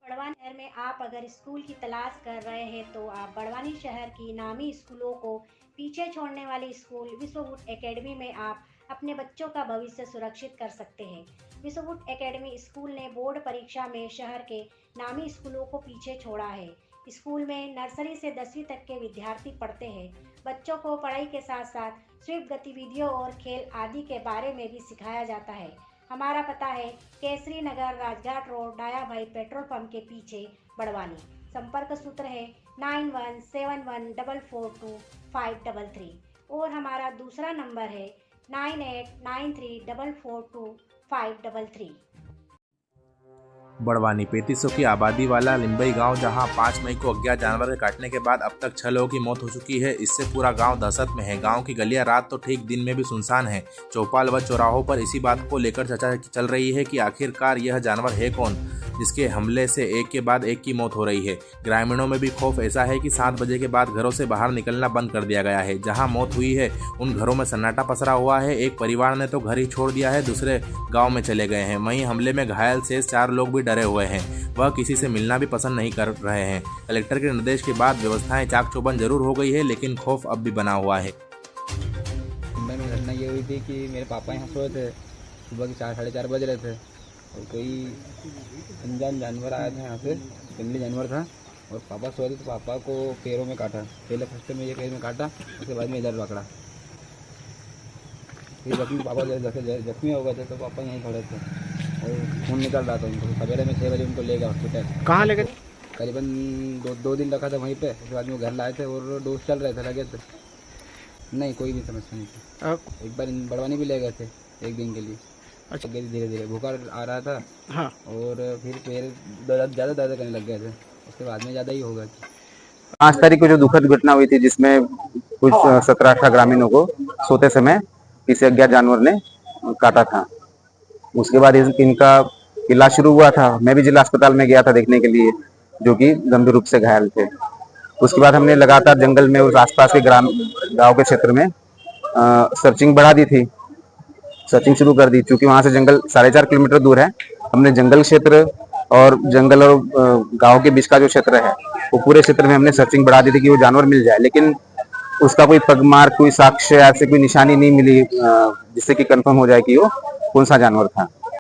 बड़वानी शहर में आप अगर स्कूल की तलाश कर रहे हैं तो आप बड़वानी शहर की नामी स्कूलों को पीछे छोड़ने वाली स्कूल विश्ववुड एकेडमी में आप अपने बच्चों का भविष्य सुरक्षित कर सकते हैं। विश्ववुड एकेडमी स्कूल ने बोर्ड परीक्षा में शहर के नामी स्कूलों को पीछे छोड़ा है। स्कूल में नर्सरी से 10वीं तक के विद्यार्थी पढ़ते हैं। बच्चों को पढ़ाई के साथ साथ स्वीप गतिविधियों और खेल आदि के बारे में भी सिखाया जाता है। हमारा पता है केसरी नगर, राजघाट रोड, डाया भाई पेट्रोल पंप के पीछे, बड़वानी। संपर्क सूत्र है 9171442533 और हमारा दूसरा नंबर है 9893442533। बड़वानी 3500 की आबादी वाला लिम्बई गांव, जहां 5 मई को अज्ञात जानवर के काटने के बाद अब तक 6 लोगों की मौत हो चुकी है। इससे पूरा गांव दहशत में है। गांव की गलियां रात तो ठीक, दिन में भी सुनसान है। चौपाल व चौराहों पर इसी बात को लेकर चर्चा चल रही है कि आखिरकार यह जानवर है कौन, जिसके हमले से एक के बाद एक की मौत हो रही है। ग्रामीणों में भी खौफ ऐसा है कि 7 बजे के बाद घरों से बाहर निकलना बंद कर दिया गया है। जहां मौत हुई है उन घरों में सन्नाटा पसरा हुआ है। एक परिवार ने तो घर ही छोड़ दिया है, दूसरे गांव में चले गए हैं। वहीं हमले में घायल शेष 4 लोग भी डरे हुए हैं। वह किसी से मिलना भी पसंद नहीं कर रहे हैं। कलेक्टर के निर्देश के बाद व्यवस्थाएं चाक चौबंद जरूर हो गई है, लेकिन खौफ अब भी बना हुआ है। में घटना ये हुई थी कि मेरे पापा यहाँ सोए थे। सुबह के 4 साढ़े 4 बज रहे थे और कोई अनजान जानवर आया था यहाँ से, जंगली जानवर था। और पापा सोए थे तो पापा को पैरों में काटा। पहले फर्स्ट में ये पैर में काटा, उसके बाद में इधर पकड़ा। फिर जख्मी पापा जख्मी हो गए थे तो पापा यहीं खड़े थे और खून निकल रहा था उनको। सवेरे में 6 बजे उनको ले गया हॉस्पिटल। कहाँ ले गए? करीबन 2 दिन रखा था वहीं पे। उसके बाद में घर लाए थे और डोज चल रहे थे, लगे थे। नहीं, कोई भी समस्या नहीं थी। एक बार बड़वानी भी ले गए थे 1 दिन के लिए। अच्छा, धीरे धीरे बुखार आ रहा था। हाँ। और फिर पैर ज़्यादा दर्द करने लग गए थे। उसके बाद में ज़्यादा ही हो गया था। 5 तारीख को जो दुखद घटना हुई थी, जिसमें कुछ 17-18 ग्रामीणों को सोते समय किसी अज्ञात जानवर ने काटा था। उसके बाद इनका इलाज शुरू हुआ था। मैं भी जिला अस्पताल में गया था देखने के लिए, जो कि गंभीर रूप से घायल थे। उसके बाद हमने लगातार जंगल में उस आसपास के गांव के क्षेत्र में सर्चिंग बढ़ा दी थी, सर्चिंग शुरू कर दी। क्योंकि वहां से जंगल 4.5 किलोमीटर दूर है। हमने जंगल क्षेत्र और जंगल और गांव के बीच का जो क्षेत्र है, वो पूरे क्षेत्र में हमने सर्चिंग बढ़ा दी थी कि वो जानवर मिल जाए। लेकिन उसका कोई पगमार्क, कोई साक्ष्य, ऐसे कोई निशानी नहीं मिली जिससे कि कंफर्म हो जाए कि वो कौन सा जानवर था।